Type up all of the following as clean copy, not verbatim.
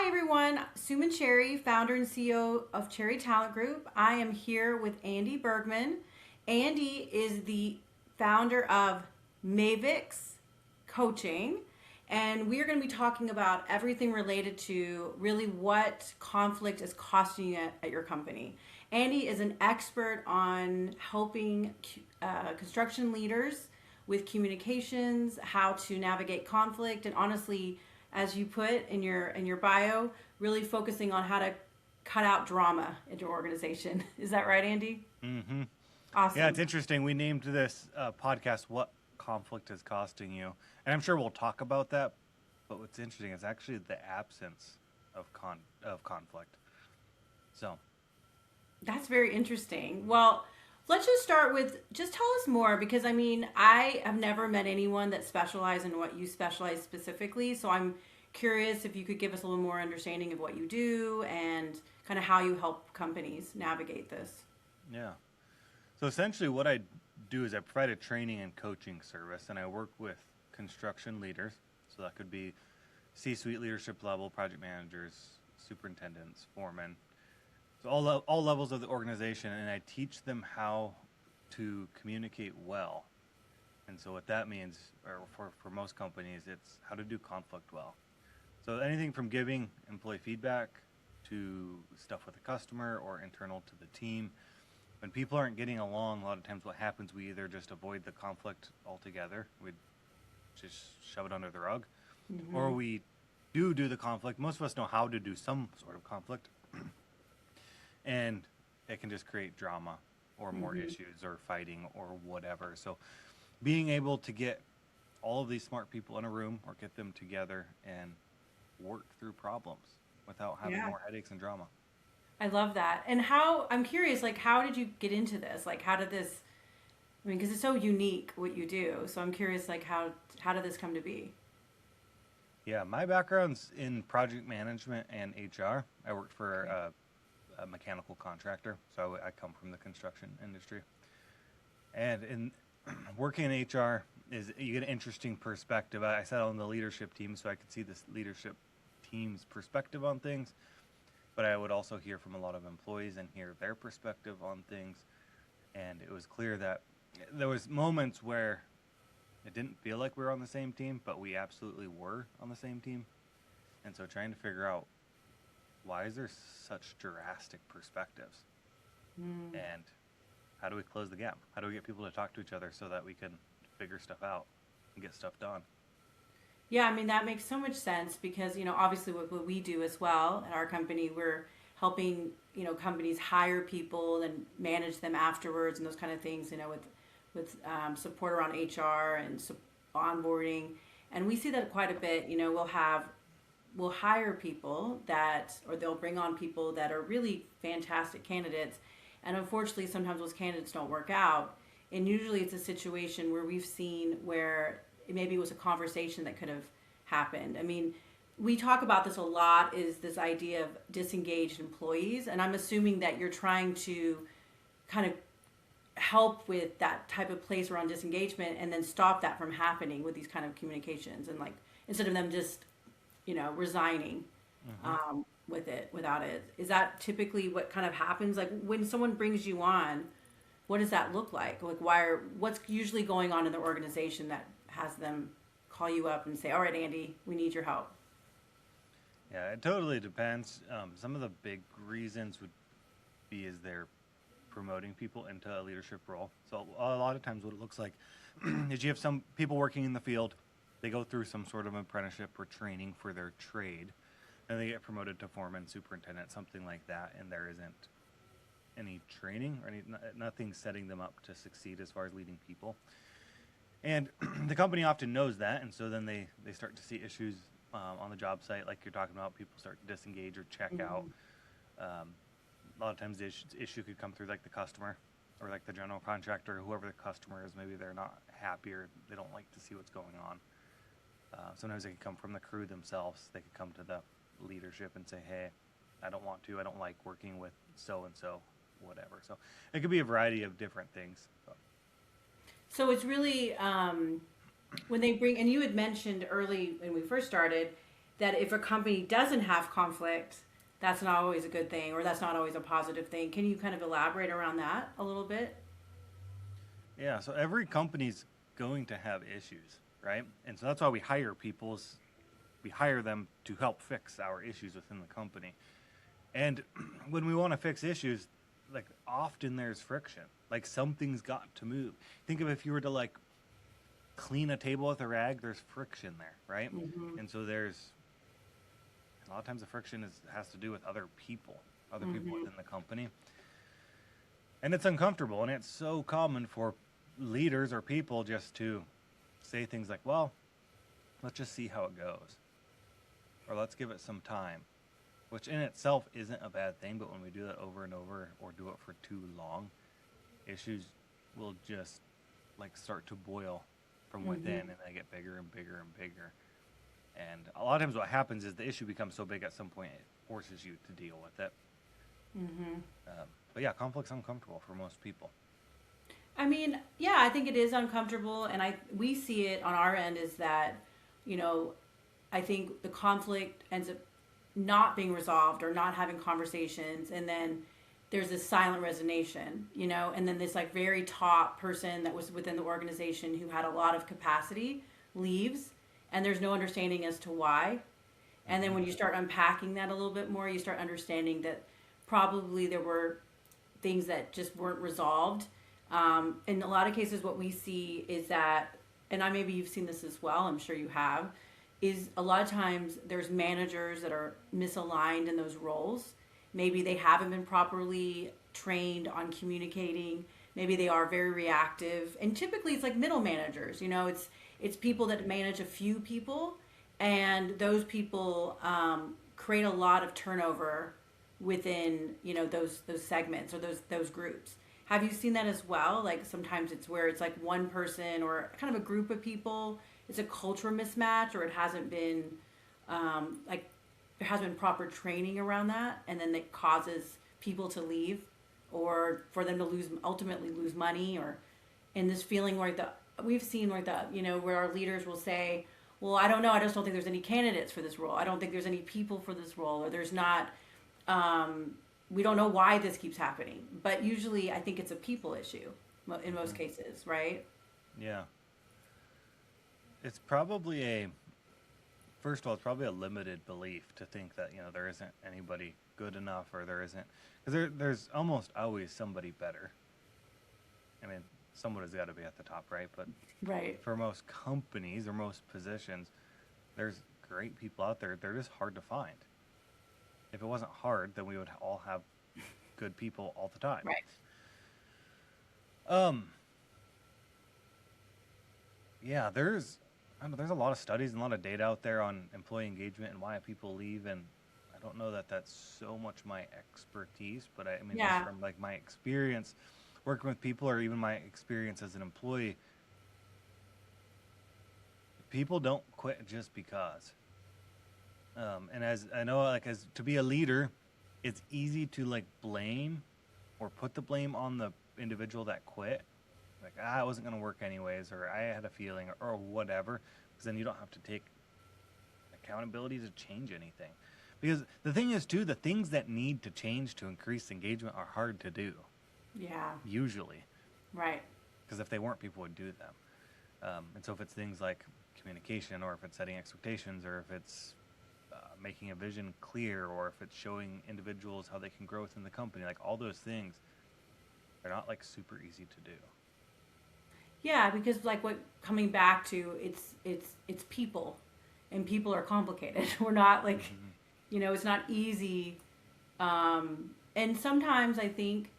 Hi everyone, Suman Cherry, founder and CEO of Cherry Talent Group. I am here with Andy Bergmann. Andy is the founder of Mavix Coaching, and we are going to be talking about everything related to really what conflict is costing you at your company. Andy is an expert on helping construction leaders with communications, how to navigate conflict, and honestly, as you put in your bio, really focusing on how to cut out drama in your organization. Is that right, Andy? hmm Yeah, it's Awesome. interesting. We named this podcast "What Conflict is Costing You," and I'm sure we'll talk about that. But what's interesting is actually the absence of conflict. So, That's very interesting. Well, let's just start with just tell us more because I mean, I have never met anyone that specializes in what you specialize specifically. So I'm curious if you could give us a little more understanding of what you do and kind of how you help companies navigate this. yeah. So essentially, what I do is I provide a training and coaching service, and I work with construction leaders. So that could be C-suite leadership level, project managers, superintendents, foremen, so all levels of the organization, and I teach them how to communicate well. And so what that means, or for most companies, it's how to do conflict well. So anything from giving employee feedback to stuff with the customer or internal to the team. When people aren't getting along, a lot of times what happens, we either just avoid the conflict altogether, we just shove it under the rug, or Hmm. we do the conflict. Most of us know how to do some sort of conflict, and it can just create drama or more Hmm. issues or fighting or whatever. So being able to get all of these smart people in a room or get them together and work through problems without having Yeah. more headaches and drama. I love that. And how, I'm curious, like, how did you get into this? Like, how did this, I mean, because it's so unique what you do. So I'm curious, like, how did this come to be? Yeah, my background's in project management and HR. I worked for Okay. a mechanical contractor, so I come from the construction industry. And in working in HR is you get an interesting perspective. I sat on the leadership team, so I could see this leadership team's perspective on things, but I would also hear from a lot of employees and hear their perspective on things. And it was clear that there was moments where it didn't feel like we were on the same team, but we absolutely were on the same team. And so trying to figure out why is there such drastic perspectives, Mm. and how do we close the gap? How do we get people to talk to each other so that we can figure stuff out and get stuff done? Yeah, I mean, that makes so much sense because, obviously what we do as well at our company, we're helping, companies hire people and manage them afterwards and those kind of things, with support around HR and onboarding. And we see that quite a bit. We'll hire people or they'll bring on people that are really fantastic candidates. And unfortunately, sometimes those candidates don't work out. And usually it's a situation where we've seen where maybe it was a conversation that could have happened. I mean, we talk about this a lot is this idea of disengaged employees. And I'm assuming that you're trying to kind of help with that type of place around disengagement and then stop that from happening with these kind of communications and like instead of them just resigning hmm with it without it. Is that typically what kind of happens? Like when someone brings you on, what does that look like? Like what's usually going on in the organization that has them call you up and say, "All right, Andy, we need your help." Yeah, it totally depends. Some of the big reasons would be is they're promoting people into a leadership role. So a lot of times what it looks like is you have some people working in the field, they go through some sort of apprenticeship or training for their trade, and they get promoted to foreman, superintendent, something like that, and there isn't any training or nothing setting them up to succeed as far as leading people. And the company often knows that, and so then they start to see issues on the job site, like you're talking about. People start to disengage or check out. Mm-hmm. Um, a lot of times the issue could come through like the customer or like the general contractor, whoever the customer is. Maybe they're not happy or they don't like to see what's going on. Sometimes it can come from the crew themselves. They could come to the leadership and say, "Hey, I don't want to. I don't like working with so and so, whatever." So it could be a variety of different things. So, So it's really when they bring, and you had mentioned early when we first started, that if a company doesn't have conflict, that's not always a good thing, or that's not always a positive thing. Can you kind of elaborate around that a little bit? Yeah, so every company's going to have issues, right? And so that's why we hire people. We hire them to help fix our issues within the company. And when we want to fix issues, like often there's friction. Like something's got to move. Think of if you were to like clean a table with a rag, there's friction there, right? Mm-hmm. And so there's a lot of times the friction has to do with other people Mm-hmm. within the company. And it's uncomfortable, and it's so common for leaders or people just to say things like, well, let's just see how it goes, or let's give it some time, which in itself isn't a bad thing. But when we do that over and over, or do it for too long, issues will just like start to boil from within, Mm-hmm. and they get bigger and bigger and bigger. And a lot of times what happens is the issue becomes so big at some point it forces you to deal with it. Mm-hmm. But yeah, conflict's uncomfortable for most people. I mean, yeah, I think it is uncomfortable, and we see it on our end is that, you know, I think the conflict ends up not being resolved or not having conversations, and then there's this silent resignation, you know, and then this like very top person that was within the organization who had a lot of capacity leaves, and there's no understanding as to why. And then Hmm. when you start unpacking that a little bit more, you start understanding that probably there were things that just weren't resolved. In a lot of cases, what we see is that, and I maybe you've seen this as well, I'm sure you have, is a lot of times there's managers that are misaligned in those roles. Maybe they haven't been properly trained on communicating. Maybe they are very reactive, and typically it's like middle managers. You know, it's people that manage a few people, and those people create a lot of turnover within those segments or those groups. Have you seen that as well? Like sometimes it's where it's like one person or kind of a group of people. It's a culture mismatch, or it hasn't been like there hasn't been proper training around that, and then it causes people to leave, or for them to ultimately lose money, or in this feeling like the we've seen like the where our leaders will say, well, I don't know, I just don't think there's any candidates for this role. I don't think there's any people for this role, or there's not. We don't know why this keeps happening, but usually I think it's a people issue in most Hmm. cases, right? Yeah, it's probably a first of all, it's probably a limited belief to think that there isn't anybody good enough, or there isn't, because there's almost always somebody better. I mean, someone has got to be at the top, right? But Right. for most companies or most positions, there's great people out there. They're just hard to find. If it wasn't hard, then we would all have good people all the time. Right. Um, yeah, I don't know, there's a lot of studies and a lot of data out there on employee engagement and why people leave, and I don't know that that's so much my expertise, but I mean, just Yeah. from like my experience working with people, or even my experience as an employee, people don't quit just because. And as I know, like as to be a leader, it's easy to like blame or put the blame on the individual that quit. Like, it wasn't going to work anyways, or I had a feeling, or whatever. Because then you don't have to take accountability to change anything. Because the thing is, too, the things that need to change to increase engagement are hard to do, Yeah. usually. Right. Because if they weren't, people would do them. And so if it's things like communication, or if it's setting expectations, or if it's making a vision clear, or if it's showing individuals how they can grow within the company, like all those things, they're not like super easy to do. Yeah, because like what coming back to it's people, and people are complicated. We're not like, Hmm. it's not easy. And sometimes I think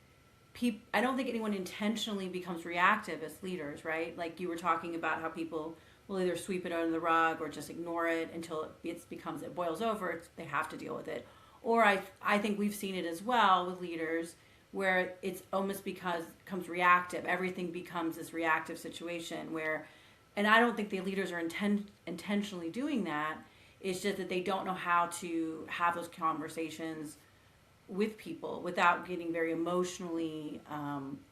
I don't think anyone intentionally becomes reactive as leaders, right? Like you were talking about how people will either sweep it under the rug or just ignore it until it boils over. They have to deal with it. Or I think we've seen it as well with leaders where it's almost becomes reactive. Everything becomes this reactive situation where, and I don't think the leaders are intentionally doing that. It's just that they don't know how to have those conversations with people without getting very emotionally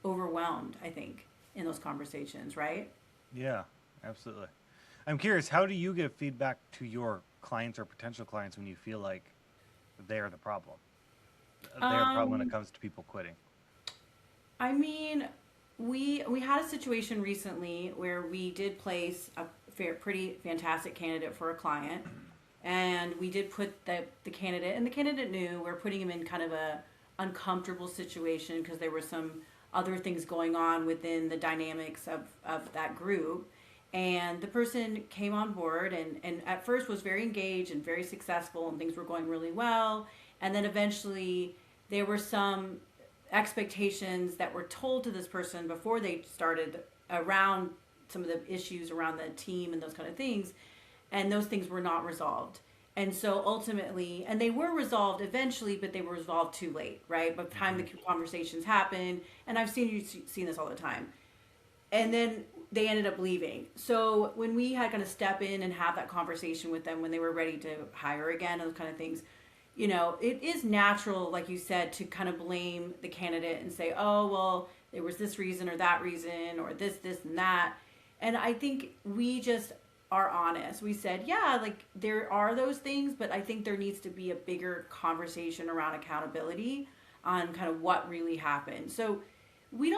overwhelmed, I think, in those conversations, right? Yeah, absolutely. I'm curious, how do you give feedback to your clients or potential clients when you feel like they're the problem? They're a problem when it comes to people quitting. I mean, we had a situation recently where we did place a pretty fantastic candidate for a client, and we did put the candidate, and the candidate knew we are putting him in kind of a uncomfortable situation because there were some other things going on within the dynamics of that group. And the person came on board and at first was very engaged and very successful, and things were going really well. And then eventually there were some expectations that were told to this person before they started around some of the issues around the team and those kind of things. And those things were not resolved. And so ultimately, and they were resolved eventually, but they were resolved too late, right? By the time the conversations happened, and I've seen this all the time. And then they ended up leaving. So when we had kind of step in and have that conversation with them when they were ready to hire again, those kind of things, you know, it is natural, like you said, to kind of blame the candidate and say, oh, well, there was this reason or that reason or this, and that. And I think we just are honest. We said, yeah, like there are those things, but I think there needs to be a bigger conversation around accountability on kind of what really happened. So we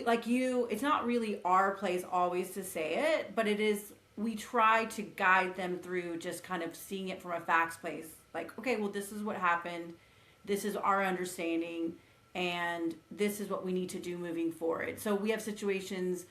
like you, it's not really our place always to say it, but it is, we try to guide them through just kind of seeing it from a facts place. Like, okay, well, this is what happened. This is our understanding, and this is what we need to do moving forward. So we have situations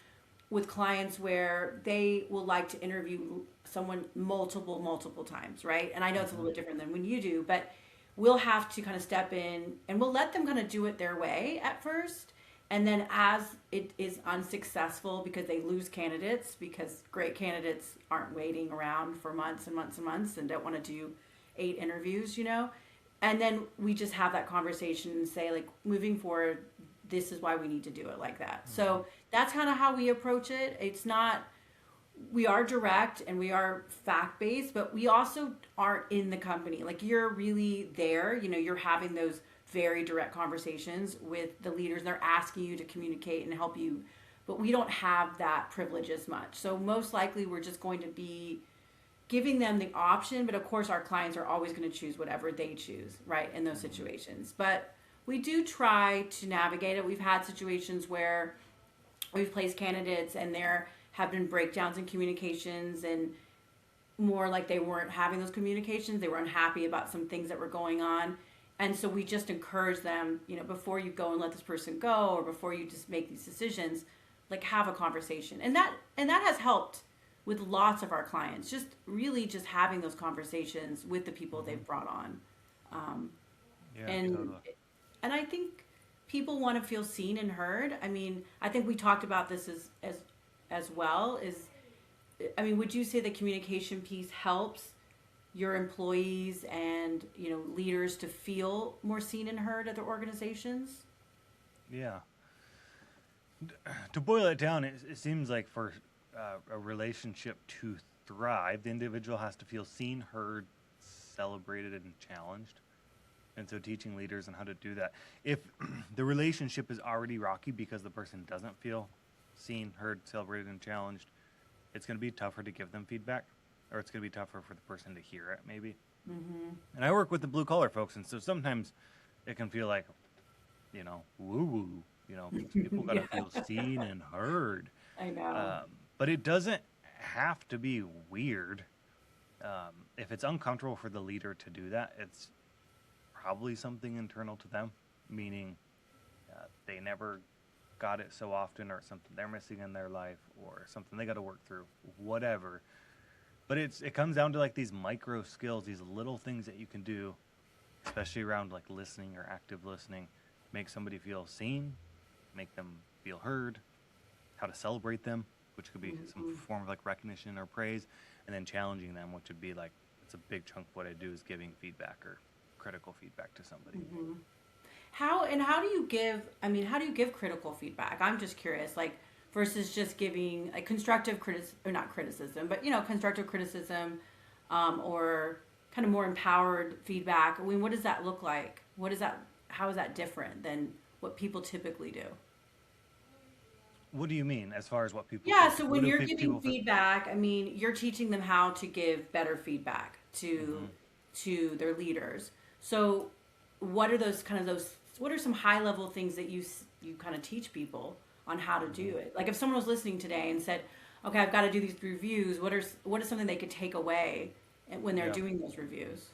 with clients where they will like to interview someone multiple times, right? And I know it's a little bit different than when you do, but we'll have to kind of step in and we'll let them kind of do it their way at first. And then as it is unsuccessful because they lose candidates, because great candidates aren't waiting around for months and months and months and don't want to do 8 interviews, you know? And then we just have that conversation and say, like, moving forward, this is why we need to do it like that. So that's kind of how we approach it. It's not, we are direct and we are fact-based, but we also aren't in the company. Like, you're really there, you know, you're having those very direct conversations with the leaders. They're asking you to communicate and help you, but we don't have that privilege as much. So most likely we're just going to be giving them the option, but of course our clients are always going to choose whatever they choose, right, in those situations. But we do try to navigate it. We've had situations where we've placed candidates and there have been breakdowns in communications, and more like they weren't having those communications. They were unhappy about some things that were going on. And so we just encourage them, you know, before you go and let this person go, or before you just make these decisions, like, have a conversation. And that has helped with lots of our clients, just really just having those conversations with the people they've brought on. Totally. And I think people want to feel seen and heard. I mean, I think we talked about this as well. I mean, would you say the communication piece helps your employees and, you know, leaders to feel more seen and heard at their organizations? Yeah. To boil it down, it seems like for a relationship to thrive, the individual has to feel seen, heard, celebrated, and challenged. And so teaching leaders on how to do that. If the relationship is already rocky because the person doesn't feel seen, heard, celebrated, and challenged, it's going to be tougher to give them feedback, or it's going to be tougher for the person to hear it, maybe. And I work with the blue-collar folks, and so sometimes it can feel like, you know, woo-woo, you know, people got to feel seen and heard. I know. But it doesn't have to be weird. If it's uncomfortable for the leader to do that, it's probably something internal to them, meaning they never got it so often, or something they're missing in their life, or something they got to work through, whatever. But it comes down to like these micro skills, these little things that you can do, especially around like listening or active listening, make somebody feel seen, make them feel heard, how to celebrate them, which could be some form of like recognition or praise, and then challenging them, which would be like, it's a big chunk of what I do is giving feedback or critical feedback to somebody. How do you give critical feedback? I'm just curious, like, versus just giving like constructive criticism, but, you know, constructive criticism, or kind of more empowered feedback. I mean, what does that look like? How is that different than what people typically do? What do you mean as far as what people Yeah, can, so what when do you're giving people, feedback, I mean, you're teaching them how to give better feedback mm-hmm. to their leaders. So what are those what are some high level things that you kind of teach people on how to Mm-hmm. do it? Like if someone was listening today and said, "Okay, I've got to do these reviews." What is something they could take away when they're Yeah. doing those reviews?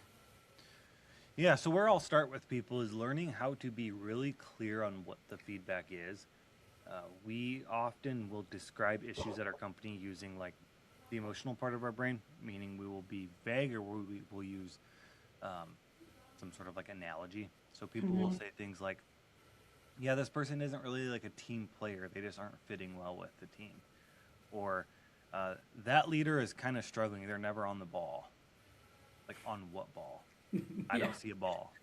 Yeah, so where I'll start with people is learning how to be really clear on what the feedback is. We often will describe issues at our company using like the emotional part of our brain, meaning we will be vague or we will use um, some sort of like analogy. So people will Mm-hmm. say things like, yeah, this person isn't really like a team player. They just aren't fitting well with the team. Or that leader is kind of struggling. They're never on the ball. Like, on what ball? I Yeah. don't see a ball.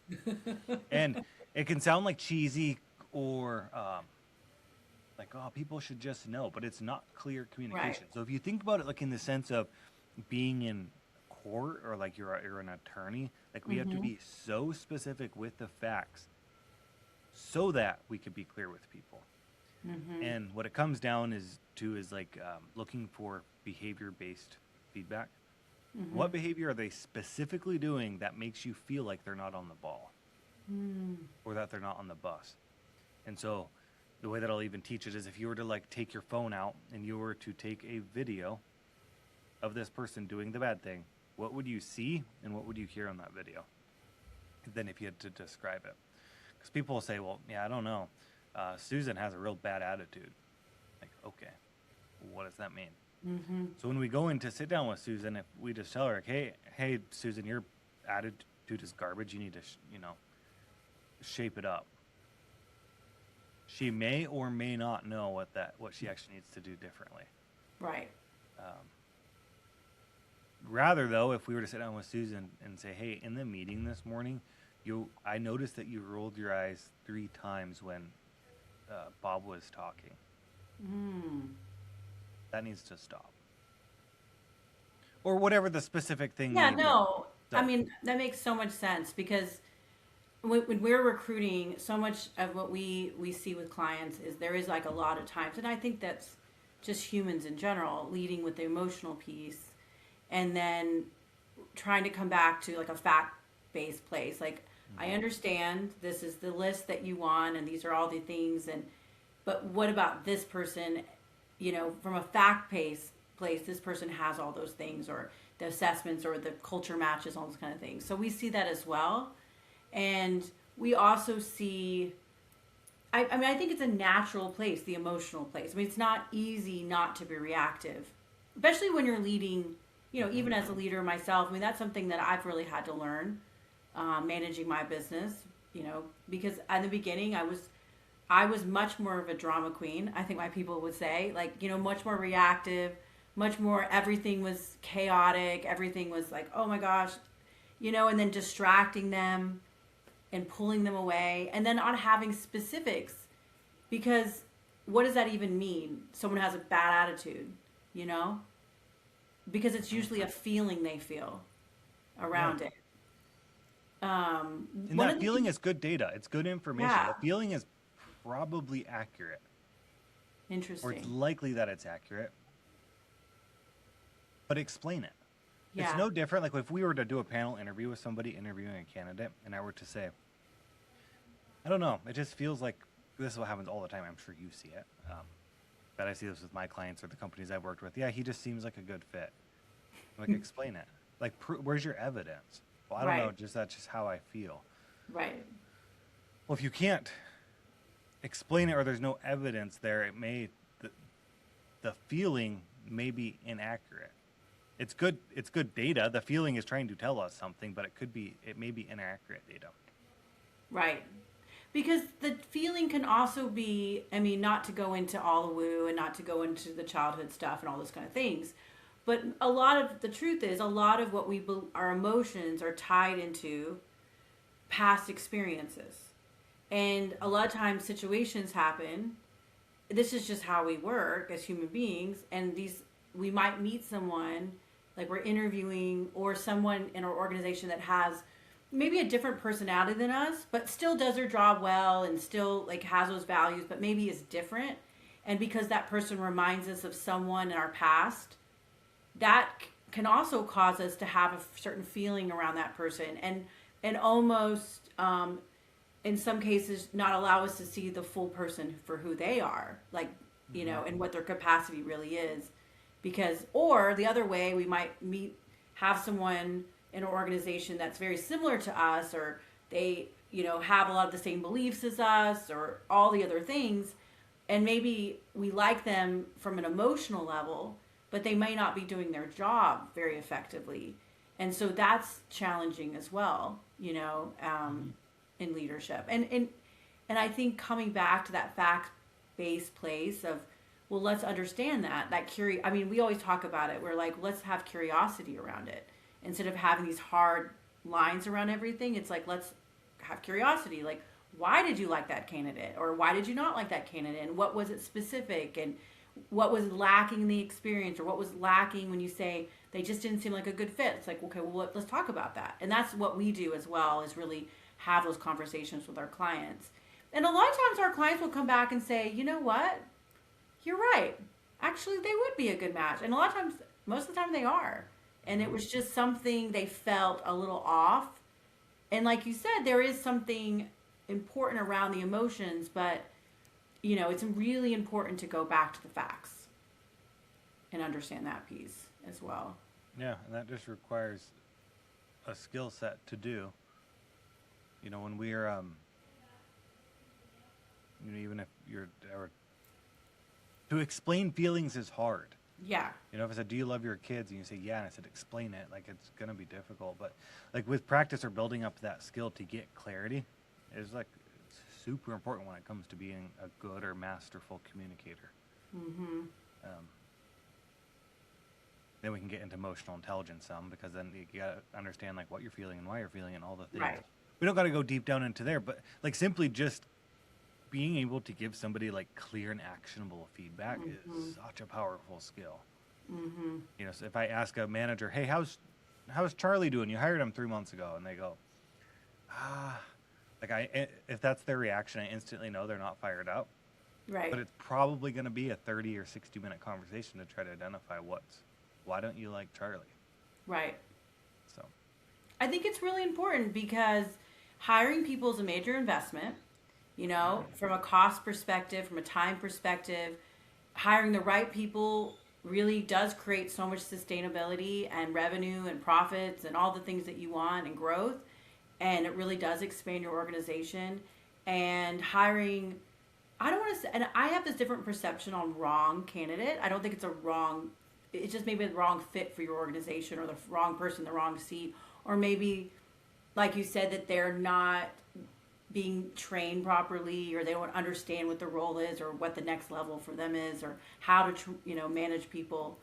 And it can sound like cheesy or like, oh, people should just know, but it's not clear Right. communication. So if you think about it like in the sense of being in court or like you're an attorney, like we have to Mm-hmm. be so specific with the facts so that we could be clear with people. Mm-hmm. And what it comes down is like looking for behavior based feedback. Mm-hmm. What behavior are they specifically doing that makes you feel like they're not on the ball Mm. or that they're not on the bus? And so the way that I'll even teach it is if you were to like take your phone out and you were to take a video of this person doing the bad thing, what would you see and what would you hear on that video? Then if you had to describe it. Because people will say, well, yeah, I don't know. Susan has a real bad attitude. Like, okay, what does that mean? Mm-hmm. So when we go in to sit down with Susan, if we just tell her, like, hey, Susan, your attitude is garbage. You need to, shape it up. She may or may not know what she actually needs to do differently. Right. Um, Rather, though, if we were to sit down with Susan and say, hey, in the meeting this morning, I noticed that you rolled your eyes 3 times when Bob was talking. Mm. That needs to stop. Or whatever the specific thing Yeah, may be. no. I So, mean, that makes so much sense because when we're recruiting, so much of what we see with clients is there is like a lot of times, and I think that's just humans in general, leading with the emotional piece, and then trying to come back to like a fact based place. Like, I mhm. understand this is the list that you want, and these are all the things, and but what about this person? From a fact based place, this person has all those things, or the assessments, or the culture matches, all those kind of things. So we see that as well. And we also see, I mean, I think it's a natural place, the emotional place. I mean, it's not easy not to be reactive, especially when you're leading, Mhm. even as a leader myself. I mean, that's something that I've really had to learn, managing my business, because in the beginning I was much more of a drama queen. I think my people would say, like, much more reactive, much more, everything was chaotic, everything was like, oh my gosh, and then distracting them and pulling them away, and then not having specifics, because what does that even mean? Someone has a bad attitude, you know? Because it's usually a feeling they feel Yeah. around it. And One that of the feeling things, is good data. It's good information. yeah, The feeling is probably accurate, or it's interesting. likely that it's accurate, but explain it. It's Yeah. no different. Like if we were to do a panel interview with somebody interviewing a candidate, and I were to say, I don't know, it just feels like this is what happens all the time. I'm sure you see it. But I see this with my clients or the companies I've worked with. Yeah, he just seems like a good fit. I'm like, explain it. Like, where's your evidence? Well, I don't know. Right. That's just how I feel. Right. Well, if you can't explain it or there's no evidence there, the, the feeling may be inaccurate. It's good. It's good data. The feeling is trying to tell us something, but it may be inaccurate data. Right. Because the feeling can also be, I mean, not to go into all the woo and not to go into the childhood stuff and all those kind of things, but a lot of the truth is a lot of what our emotions are tied into past experiences. And a lot of times situations happen. This is just how we work as human beings. And we might meet someone, like we're interviewing, or someone in our organization that has maybe a different personality than us, but still does their job well and still like has those values, but maybe is different. And because that person reminds us of someone in our past, that can also cause us to have a certain feeling around that person, and almost in some cases not allow us to see the full person for who they are, like, and what their capacity really is. Because, or the other way, we might have someone in an organization that's very similar to us, or they, have a lot of the same beliefs as us, or all the other things, and maybe we like them from an emotional level, but they may not be doing their job very effectively. And so that's challenging as well, in leadership. And I think coming back to that fact-based place of, well, let's understand that I mean, we always talk about it. We're like, let's have curiosity around it. Instead of having these hard lines around everything, it's like, let's have curiosity. Like, why did you like that candidate? Or why did you not like that candidate? And what was it specific? And what was lacking in the experience? Or what was lacking when you say they just didn't seem like a good fit? It's like, okay, well, let's talk about that. And that's what we do as well, is really have those conversations with our clients. And a lot of times our clients will come back and say, you know what? You're right. Actually, they would be a good match. And a lot of times, most of the time they are. And it was just something they felt a little off. And like you said, there is something important around the emotions, but it's really important to go back to the facts and understand that piece as well. Yeah, and that just requires a skill set to do. When we're even if you're to explain feelings is hard. Yeah. If I said, do you love your kids? And you say, yeah. And I said, explain it. Like, it's going to be difficult. But, like, with practice or building up that skill to get clarity is, like, it's super important when it comes to being a good or masterful communicator. Mm-hmm. Then we can get into emotional intelligence some, because then you got to understand, like, what you're feeling and why you're feeling and all the things. Right. We don't got to go deep down into there. But, like, simply just being able to give somebody, like, clear and actionable feedback is such a powerful skill. Mm-hmm. So if I ask a manager, hey, how's Charlie doing? You hired him 3 months ago. And they go, if that's their reaction, I instantly know they're not fired up. Right. But it's probably going to be a 30 or 60-minute conversation to try to identify why don't you like Charlie? Right. So I think it's really important, because hiring people is a major investment, from a cost perspective, from a time perspective. Hiring the right people really does create so much sustainability and revenue and profits and all the things that you want and growth. And it really does expand your organization. And hiring, I don't want to say, and I have this different perception on wrong candidate. I don't think it's just maybe the wrong fit for your organization, or the wrong person, the wrong seat. Or maybe, like you said, that they're not being trained properly, or they don't understand what the role is, or what the next level for them is, or how to manage people.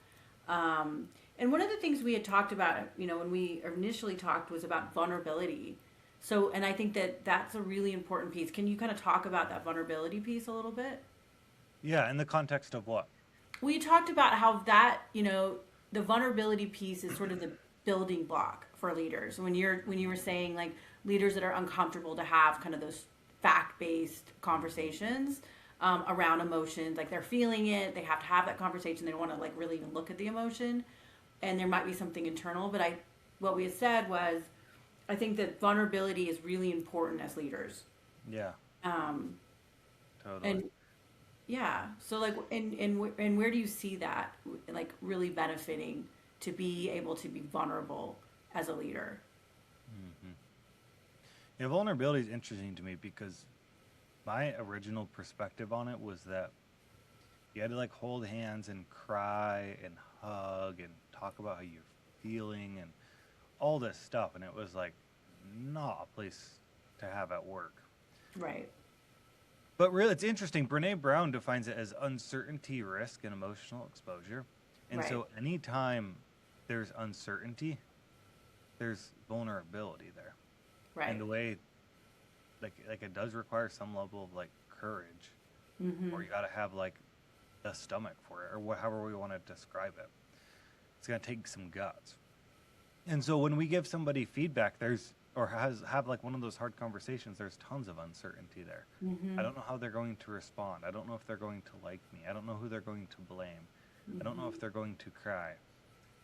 And one of the things we had talked about, when we initially talked, was about vulnerability. So, and I think that that's a really important piece. Can you kind of talk about that vulnerability piece a little bit? yeah, in the context of what? Well, you talked about how that, the vulnerability piece is sort of the building block for leaders. When you were saying, like, leaders that are uncomfortable to have kind of those fact-based conversations around emotions, like they're feeling it, they have to have that conversation, they don't want to, like, really even look at the emotion, and there might be something internal. But what we had said was, I think that vulnerability is really important as leaders. Yeah. Totally. And yeah, so, like, and where do you see that, like, really benefiting to be able to be vulnerable as a leader? Yeah, vulnerability is interesting to me, because my original perspective on it was that you had to, like, hold hands and cry and hug and talk about how you're feeling and all this stuff, and it was, like, not a place to have at work. Right. But really, it's interesting. Brene Brown defines it as uncertainty, risk, and emotional exposure. And Right. so anytime there's uncertainty, there's vulnerability there. Right. And the way, like it does require some level of, like, courage, Mm-hmm. or you got to have, like, the stomach for it, or however we want to describe it. It's going to take some guts. And so when we give somebody feedback, there's or have like one of those hard conversations, there's tons of uncertainty there. I don't know how they're going to respond. I don't know if they're going to like me. I don't know who they're going to blame. I don't know if they're going to cry.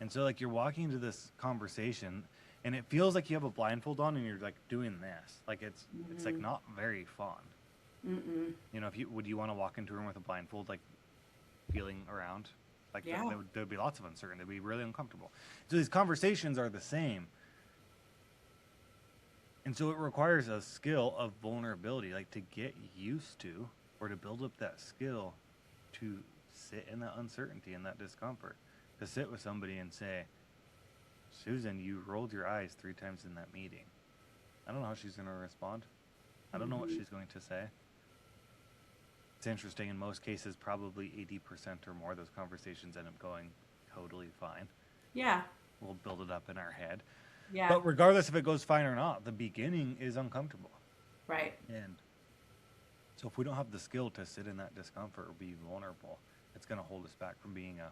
And so like you're walking into this conversation and it feels like you have a blindfold on and you're like doing this. Like it's like not very fun. You know, would you want to walk into a room with a blindfold, like feeling around? Like there'd be lots of uncertainty. It'd be really uncomfortable. So these conversations are the same. And so it requires a skill of vulnerability, like to get used to or to build up that skill to sit in that uncertainty and that discomfort. To sit with somebody and say, Susan, you rolled your eyes 3 times in that meeting. I don't know how she's going to respond. I don't know what she's going to say. It's interesting. In most cases, probably 80% or more, those conversations end up going totally fine. Yeah. We'll build it up in our head. Yeah. But regardless if it goes fine or not, the beginning is uncomfortable. Right. And so if we don't have the skill to sit in that discomfort or be vulnerable, it's going to hold us back from being a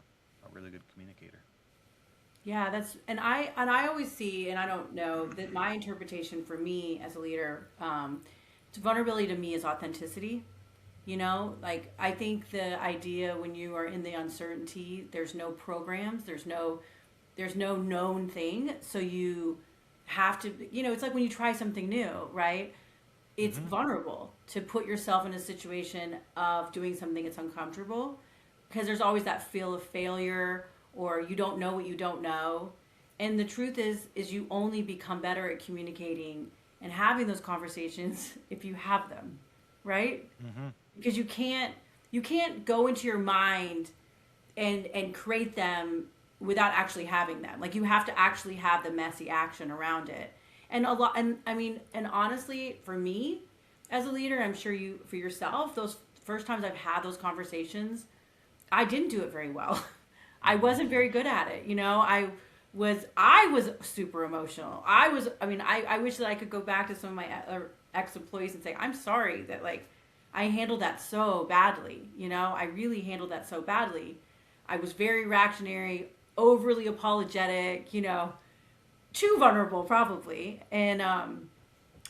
really good communicator. Yeah, and I always see, and I don't know, that my interpretation for me as a leader, vulnerability to me is authenticity. You know, like I think the idea when you are in the uncertainty, there's no programs, there's no known thing, so you have to, you know, it's like when you try something new, right? It's vulnerable to put yourself in a situation of doing something that's uncomfortable, because there's always that feel of failure, or you don't know what you don't know. And the truth is you only become better at communicating and having those conversations if you have them, right? Because you can't go into your mind and create them without actually having them. Like you have to actually have the messy action around it. And honestly, for me as a leader, I'm sure you, for yourself, those first times I've had those conversations, I didn't do it very well. I wasn't very good at it. You know, I was super emotional. I wish that I could go back to some of my ex-employees and say, I'm sorry that like I handled that so badly. You know, I really handled that so badly. I was very reactionary, overly apologetic, you know, too vulnerable probably. And,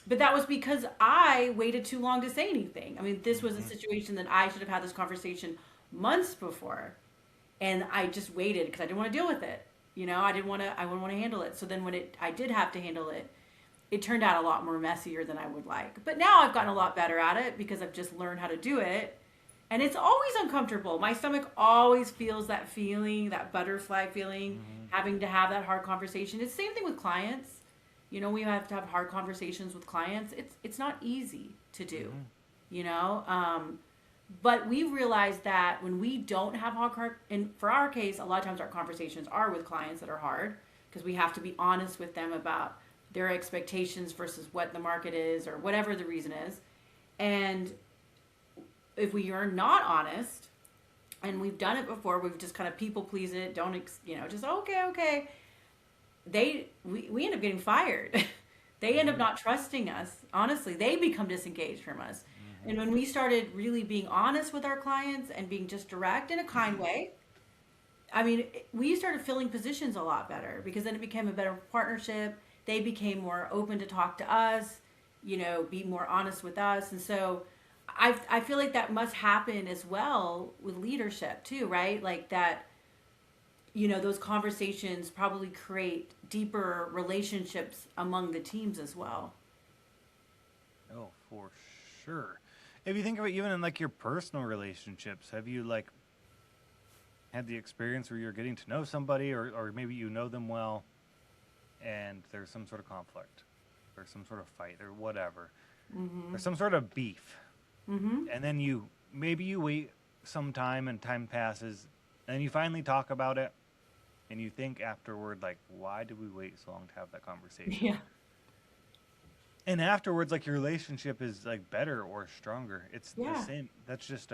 but that was because I waited too long to say anything. I mean, this was a situation that I should have had this conversation months before. And I just waited because I didn't want to deal with it. You know, I wouldn't want to handle it. So then when I did have to handle it, it turned out a lot more messier than I would like. But now I've gotten a lot better at it because I've just learned how to do it. And it's always uncomfortable. My stomach always feels that feeling, that butterfly feeling, having to have that hard conversation. It's the same thing with clients. You know, we have to have hard conversations with clients. It's not easy to do, you know. But we realize that when we don't have hard, and for our case, a lot of times our conversations are with clients that are hard because we have to be honest with them about their expectations versus what the market is or whatever the reason is. And if we are not honest, and we've done it before, we've just kind of people please it, just okay. We end up getting fired. They end up not trusting us. Honestly, they become disengaged from us. And when we started really being honest with our clients and being just direct in a kind way, I mean, we started filling positions a lot better because then it became a better partnership. They became more open to talk to us, you know, be more honest with us. And so I feel like that must happen as well with leadership too, right? Like that, you know, those conversations probably create deeper relationships among the teams as well. Oh, for sure. If you think about even in like your personal relationships, have you like had the experience where you're getting to know somebody or maybe you know them well and there's some sort of conflict or some sort of fight or whatever, or some sort of beef. And then you wait some time and time passes and you finally talk about it and you think afterward, like, why did we wait so long to have that conversation? Yeah. And afterwards, like, your relationship is like better or stronger. It's the same. That's just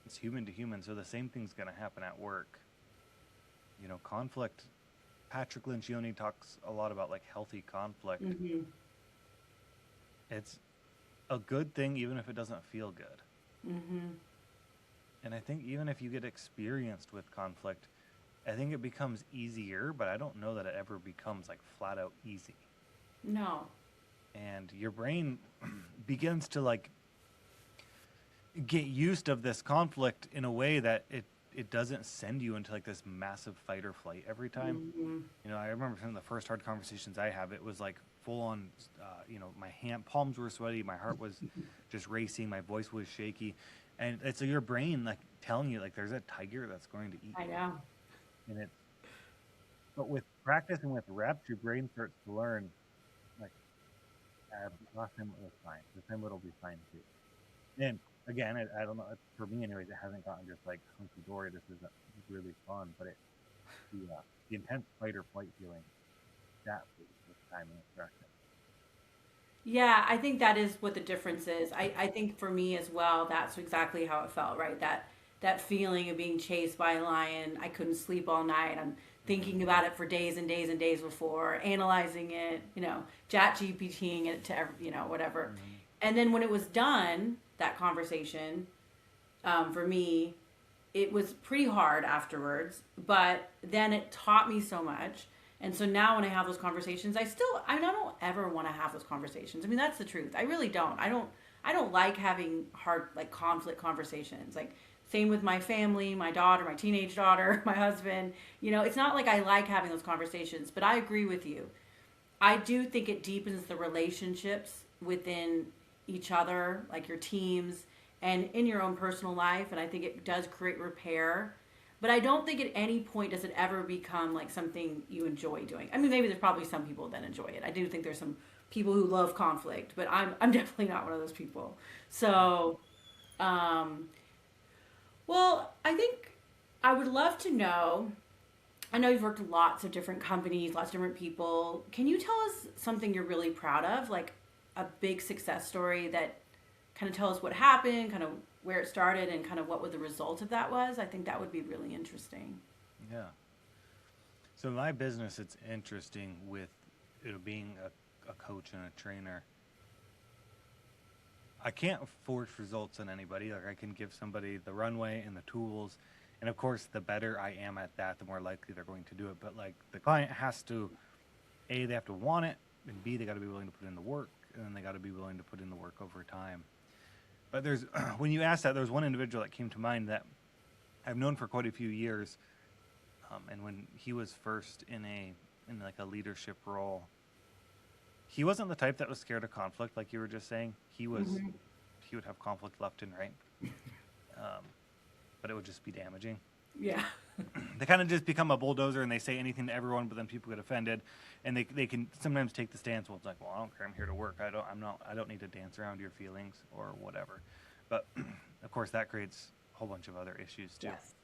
it's human to human. So the same thing's going to happen at work. You know, conflict. Patrick Lencioni talks a lot about like healthy conflict. It's a good thing, even if it doesn't feel good. And I think even if you get experienced with conflict, I think it becomes easier, but I don't know that it ever becomes like flat out easy. No. and your brain begins to like get used of this conflict in a way that it doesn't send you into like this massive fight or flight every time. Mhm. You know, I remember some of the first hard conversations I have, it was like full on, my hand palms were sweaty, my heart was just racing, my voice was shaky, and it's your brain like telling you like there's a tiger that's going to eat I you. know. And but with practice and with reps, your brain starts to learn like, last time it was fine, this time it'll be fine too. And again, I don't know. For me, anyways, it hasn't gotten just like hunky dory. This is really fun, but the intense fight or flight feeling that was time and instruction. Yeah, I think that is what the difference is. I think for me as well, that's exactly how it felt, right? That feeling of being chased by a lion. I couldn't sleep all night. I'm thinking about it for days and days and days before, analyzing it, chat GPTing it to, whatever. Mm-hmm. And then when it was done, that conversation, for me, it was pretty hard afterwards, but then it taught me so much. And so now when I have those conversations, I don't ever want to have those conversations. I mean, that's the truth. I really don't. I don't like having hard, like, conflict conversations. Like, same with my family, my daughter, my teenage daughter, my husband. It's not like I like having those conversations, but I agree with you. I do think it deepens the relationships within each other, like your teams and in your own personal life. And I think it does create repair. But I don't think at any point does it ever become like something you enjoy doing. I mean, maybe there's probably some people that enjoy it. I do think there's some people who love conflict, but I'm definitely not one of those people. So, um, well, I think I would love to know. I know you've worked with lots of different companies, lots of different people. Can you tell us something you're really proud of, like a big success story that kind of tell us what happened, kind of where it started, and kind of what the result of that was? I think that would be really interesting. Yeah. So my business, it's interesting with being a coach and a trainer. I can't force results on anybody. Like I can give somebody the runway and the tools, and of course, the better I am at that, the more likely they're going to do it. But like the client has to, A, they have to want it, and B, they got to be willing to put in the work, and then they got to be willing to put in the work over time. But there's when you asked that, there was one individual that came to mind that I've known for quite a few years, and when he was first in like a leadership role, he wasn't the type that was scared of conflict, like you were just saying. He would have conflict left and right, but it would just be damaging. Yeah. They kind of just become a bulldozer and they say anything to everyone, but then people get offended, and they can sometimes take the stance. Well, it's like, well, I don't care. I'm here to work. I don't need to dance around your feelings or whatever. But of course, that creates a whole bunch of other issues too. Yes.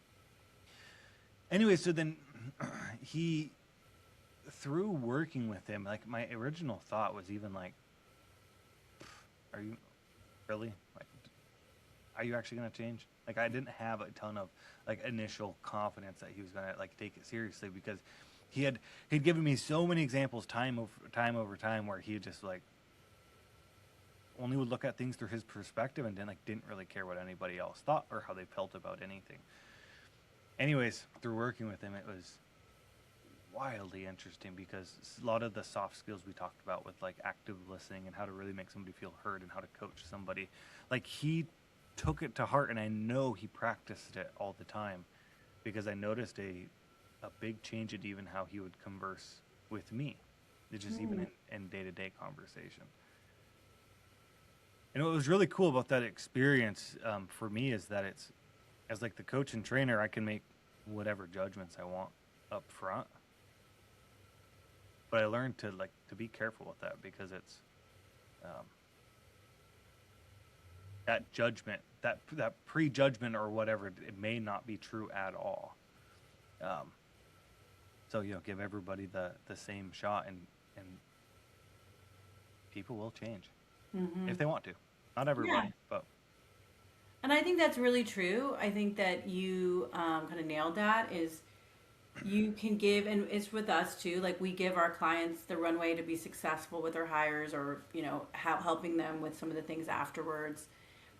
Anyway, so then he, through working with him, like my original thought was even like, are you really like, are you actually going to change? Like I didn't have a ton of like initial confidence that he was going to like take it seriously, because he'd given me so many examples time over time where he just like only would look at things through his perspective and then like didn't really care what anybody else thought or how they felt about anything. Anyways, through working with him, it was wildly interesting because a lot of the soft skills we talked about with like active listening and how to really make somebody feel heard and how to coach somebody, like he took it to heart, and I know he practiced it all the time because I noticed a big change in even how he would converse with me. It's just even in day-to-day conversation. And what was really cool about that experience for me is that it's, as like the coach and trainer, I can make whatever judgments I want up front. But I learned to be careful with that, because it's that judgment, that prejudgment or whatever, it may not be true at all. So give everybody the same shot, and people will change if they want to. Not everybody, Yeah. but And I think that's really true. I think that you kind of nailed that. Is you can give, and it's with us too. Like we give our clients the runway to be successful with their hires, or helping them with some of the things afterwards.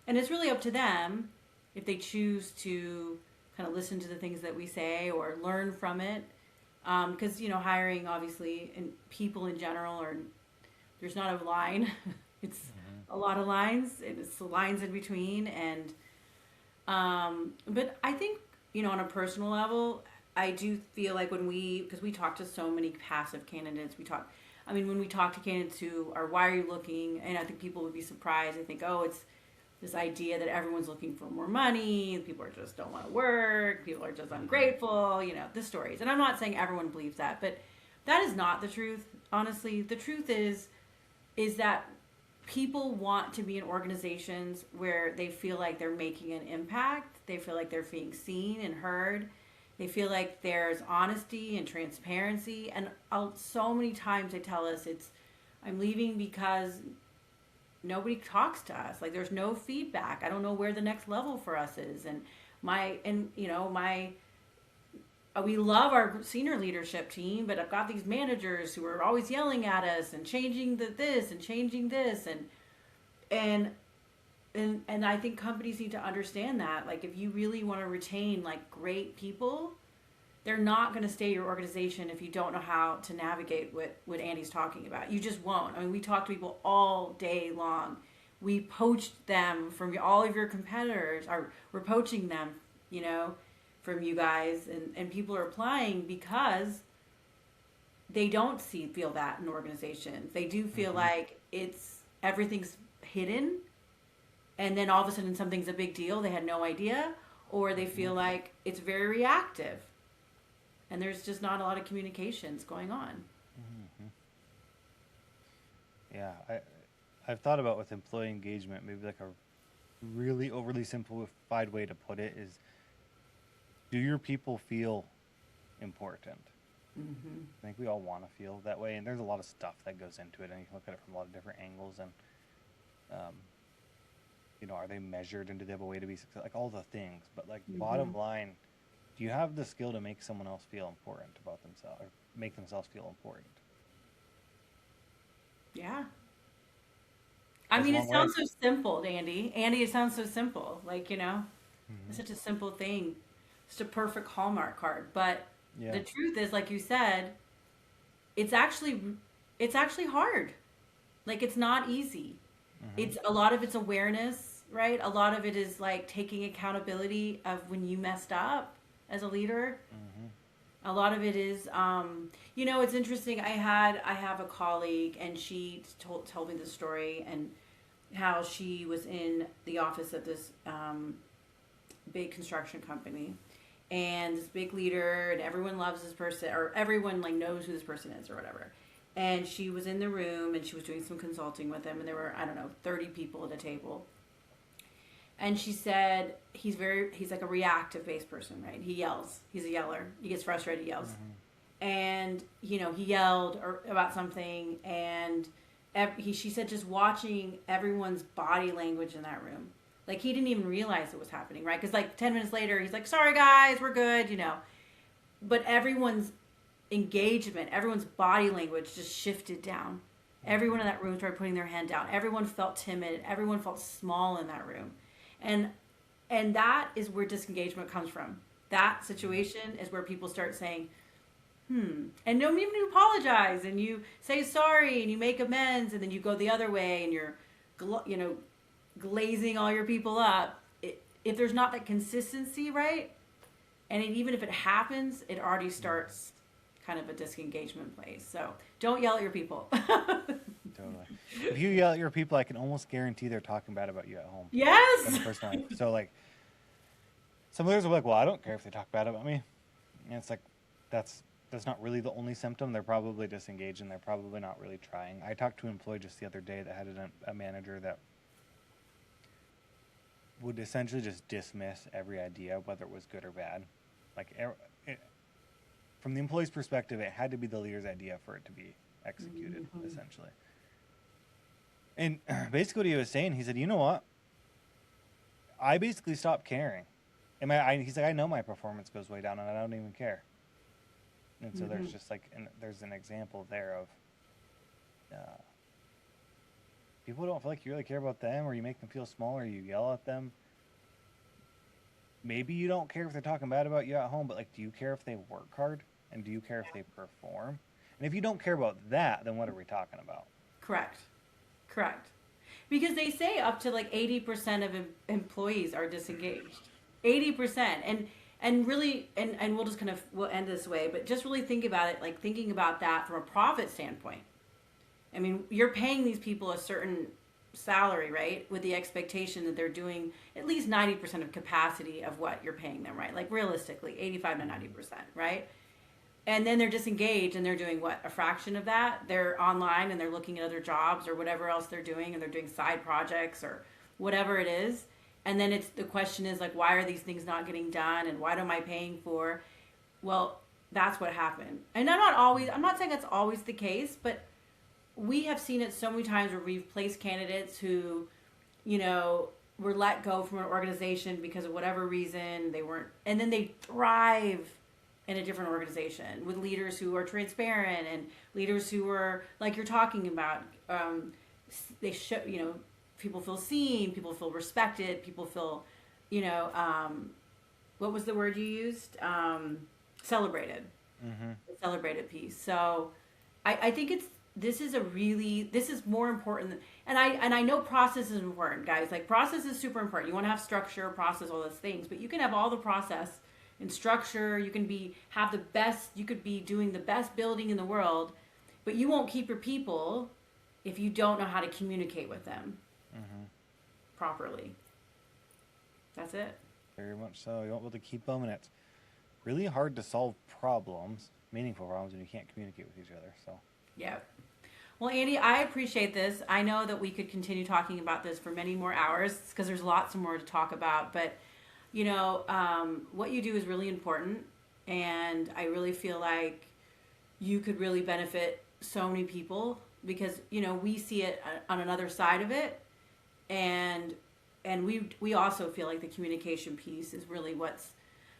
And it's really up to them if they choose to kind of listen to the things that we say or learn from it. Because hiring, obviously, and people in general, are there's not a line. It's a lot of lines. It's the lines in between. And, but I think, on a personal level, I do feel like because we talk to so many passive candidates, when we talk to candidates who are, why are you looking? And I think people would be surprised. They think, oh, it's this idea that everyone's looking for more money. People are just don't want to work. People are just ungrateful, the stories. And I'm not saying everyone believes that, but that is not the truth. Honestly, the truth is that people want to be in organizations where they feel like they're making an impact. They feel like they're being seen and heard. They feel like there's honesty and transparency. And so many times they tell us I'm leaving because nobody talks to us. Like, there's no feedback. I don't know where the next level for us is. And we love our senior leadership team, but I've got these managers who are always yelling at us and changing this and changing this. And I think companies need to understand that. Like, if you really want to retain like great people, they're not going to stay at your organization if you don't know how to navigate what Andy's talking about. You just won't. I mean, we talk to people all day long. We poached them from all of your competitors, or we're poaching them, from you guys, and people are applying because they don't feel that in organizations. They do feel like everything's hidden, and then all of a sudden something's a big deal. They had no idea, or they feel like it's very reactive, and there's just not a lot of communications going on. Yeah, I've thought about with employee engagement, maybe like a really overly simplified way to put it is, do your people feel important? I think we all want to feel that way, and there's a lot of stuff that goes into it, and you can look at it from a lot of different angles. And are they measured, and do they have a way to be successful? Like, all the things, but like bottom line, do you have the skill to make someone else feel important about themselves, or make themselves feel important? Yeah. I mean, it sounds so simple, Andy. Andy, it sounds so simple. Like, it's such a simple thing. It's a perfect Hallmark card. But the truth is, like you said, it's actually hard. Like, it's not easy. It's a lot of it's awareness, right? A lot of it is like taking accountability of when you messed up as a leader. A lot of it is, it's interesting. I have a colleague, and she told me the story, and how she was in the office of this big construction company, and this big leader, and everyone loves this person, or everyone like knows who this person is, or whatever. And she was in the room, and she was doing some consulting with him, and there were, 30 people at a table. And she said he's like a reactive based person, right? He yells. He's a yeller. He gets frustrated, he yells. And, he yelled about something, and she said just watching everyone's body language in that room. Like, he didn't even realize it was happening, right? Because like 10 minutes later, he's like, sorry guys, we're good, But everyone's engagement, everyone's body language just shifted down. Everyone in that room started putting their hand down. Everyone felt timid. Everyone felt small in that room. And that is where disengagement comes from. That situation is where people start saying, and no, even you apologize, and you say sorry, and you make amends, and then you go the other way, and you're, glazing all your people up. If there's not that consistency, right? And even if it happens, it already starts kind of a disengagement place. So don't yell at your people. Totally. If you yell at your people, I can almost guarantee they're talking bad about you at home. Yes. Personally. So like, some leaders are like, well, I don't care if they talk bad about me. And it's like, that's not really the only symptom. They're probably disengaged, and they're probably not really trying. I talked to an employee just the other day that had a manager that would essentially just dismiss every idea, whether it was good or bad. Like, from the employee's perspective, it had to be the leader's idea for it to be executed, essentially. And basically what he was saying, he said, you know what? I basically stopped caring. He's like, I know my performance goes way down, and I don't even care. And so there's just like, there's an example there of people don't feel like you really care about them, or you make them feel small, or you yell at them. Maybe you don't care if they're talking bad about you at home, but like, do you care if they work hard? And do you care if they perform? And if you don't care about that, then what are we talking about? Correct. Correct. Because they say up to like 80% of employees are disengaged. 80%. And really, and we'll just kind of, we'll end this way, but just really think about it, like thinking about that from a profit standpoint. I mean, you're paying these people a certain salary, right? With the expectation that they're doing at least 90% of capacity of what you're paying them, right? Like realistically, 85 to 90%, right? And then they're disengaged and they're doing what? A fraction of that? They're online and they're looking at other jobs or whatever else they're doing, and they're doing side projects or whatever it is. And then the question is like, why are these things not getting done, and what am I paying for? Well, that's what happened. And I'm not saying that's always the case, but we have seen it so many times where we've placed candidates who, were let go from an organization because of whatever reason they weren't, and then they thrive in a different organization with leaders who are transparent and leaders who are like you're talking about. They show, people feel seen, people feel respected, people feel, what was the word you used? Celebrated. Mm-hmm. The celebrated piece. So I think this is more important and I know process is important, guys. Like process is super important. You want to have structure, process, all those things, but you can have all the process and structure. You could be doing the best building in the world, but you won't keep your people if you don't know how to communicate with them properly. That's it. Very much so. You won't be able to keep them, and it's really hard to solve problems, meaningful problems, when you can't communicate with each other. So. Yeah. Well, Andy, I appreciate this. I know that we could continue talking about this for many more hours because there's lots more to talk about, but what you do is really important, and I really feel like you could really benefit so many people because we see it on another side of it, and we also feel like the communication piece is really what's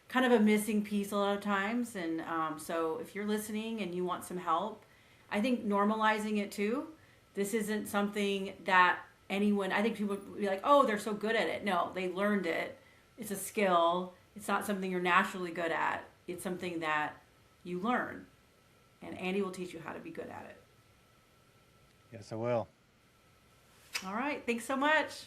kind of a missing piece a lot of times. And so if you're listening and you want some help, I think normalizing it too. This isn't something that I think people would be like, oh, they're so good at it. No, they learned it. It's a skill. It's not something you're naturally good at. It's something that you learn. And Andy will teach you how to be good at it. Yes, I will. All right. Thanks so much.